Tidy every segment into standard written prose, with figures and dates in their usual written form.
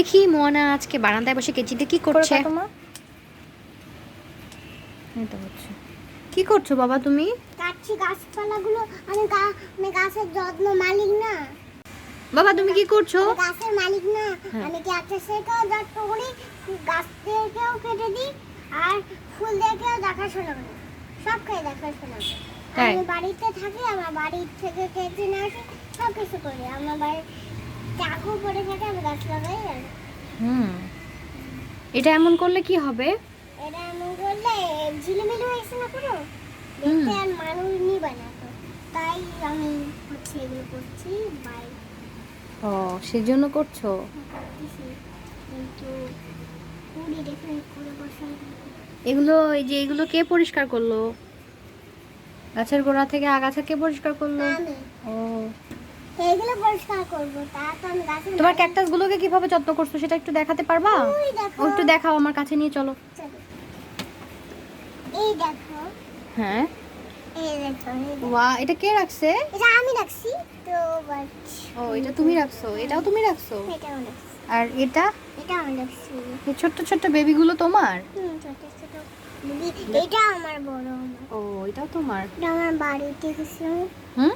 দেখি মোয়ানা আজকে বারান্দায় বসে কেচিতে কি করছে। কি করছো বাবা তুমি? কাটছি গাছপালাগুলো। আমি গাছের যত্ন মালিক না বাবা তুমি কি করছো? গাছের মালিক না। আমি গাছের থেকেও যত্ন করি, গাছ থেকেও কেটে দিই, আর ফুল থেকেও দেখাশোনা করি, সব খেয়ে দেখাশোনা করি। আমি বাড়িতে থাকি, আমার বাড়ি থেকে কেটে নিয়ে আসি, সব কিছু করি। আমার বাড়ি চাকু পড়ে থাকে, আমি গাছ লাগাই। আর এটা এমন করলে কি হবে? এটা এমন করলে ঝিলিমিলি হয়েছে না পুরো, দেখতে আর মানুষ নিবে না, তো তাই আমি হচ্ছে এগুলো করছি। ও সেজন্য করছো? কিন্তু পুরি দেখে করে বসাই। এগুলো এই যে এগুলো কে পরিষ্কার করলো? গাছের গোড়া থেকে আগাছা কে পরিষ্কার করলো? আমি। ও এগুলো পরিষ্কার করব, তারপর আমি গাছের তোমার ক্যাকটাস গুলোকে কিভাবে যত্ন করছো সেটা একটু দেখাতে পারবা? ওই দেখো। ও একটু দেখাও, আমার কাছে নিয়ে চলো। চলো। এই দেখো। হ্যাঁ এই দেখো, এই দেখো। ওয়া, এটা কে রাখছে? এটা আমি রাখছি তো বাট। ও এটা তুমি রাখছো, এটাও তুমি রাখছো? এটা আমি রাখছি। আর এটা? এটা আমি রাখছি। এই ছোট্ট ছোট্ট বেবিগুলো তোমার? ছোট ছোট এটা আমার বড় আমার। ও এটাও তোমার? এটা আমার বাড়ি থেকে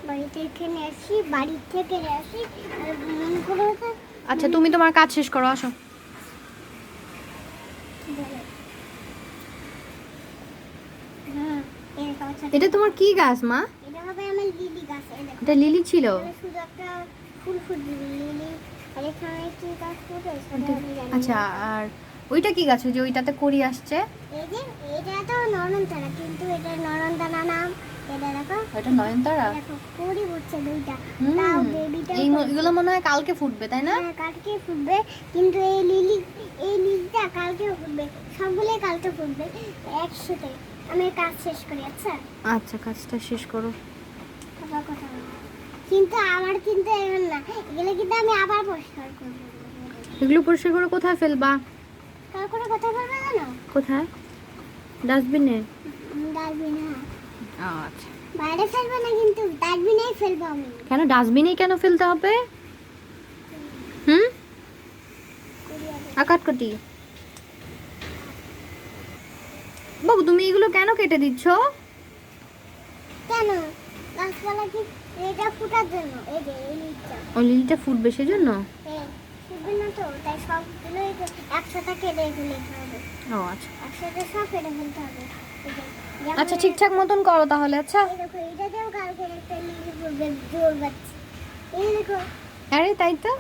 বাড়ি থেকে নিয়ে আসি, বাড়ি থেকে নিয়ে আসি। আর মনগুলো আচ্ছা তুমি তোমার কাজ শেষ করো, আসো। এটা তোমার কি গাছ মা? এটা হবে আমার লিলি গাছ। এই দেখো, এটা লিলি ছিল? এখানে শুধু একটা ফুল ফুটবে লিলি। আর এখানে কি গাছ ফুটে সেটা আমি জানি না। আচ্ছা আর ওইটা কি গাছ? ওই যে ওইটাতে কড়ি আসছে? এই যে এটা তো নরনতারা, কিন্তু এটা নরনতারা নাম। এটা দেখো, ওইটা নয়নতারা? দেখো কড়ি ফুটছে দুইটা। তাও বেবিটা এগুলো মনে হয় কালকে ফুটবে তাই না? কালকে ফুটবে, কিন্তু এই লিলিটা কালকে ফুটবে, সবগুলোই কালকে ফুটবে একসাথে। আমি কাজ শেষ করি। আচ্ছা আচ্ছা কাজটা শেষ করো। আবার কথা বলবো। কিন্তু আমার কিন্তু এখন না, এগুলো কিন্তু আমি আবার পরিষ্কার করবো। এগুলো পরিষ্কার করে কোথায় ফেলবা? তারপরে কথা বলবে জানো? কোথায়? ডাস্টবিনে? ডাস্টবিনে। আচ্ছা বাইরে ফেলবো না, কিন্তু ডাস্টবিনেই ফেলবো আমি। কেন ডাস্টবিনেই কেন ফেলতে হবে? কাটকটি বাবু তুমি এগুলো কেন কেটে দিচ্ছ? কেন? গাছপালা কি এটা ফুটার জন্য? এই যে এই লিচটা, ও লিলিটা ফুটবে সেজন্য? ফুটবে না তো, তাই সবগুলো একসাথে কেটে ফেলতে হবে। ও আচ্ছা একসাথে সব কেটে ফেলতে হবে। আচ্ছা ঠিকঠাক মতন করো তাহলে। আচ্ছা এই দেখো, এটাতেও কালকে একটা লিলি ফুটবে, জোর বাচ্চা। এই দেখো। আরে তাই তো।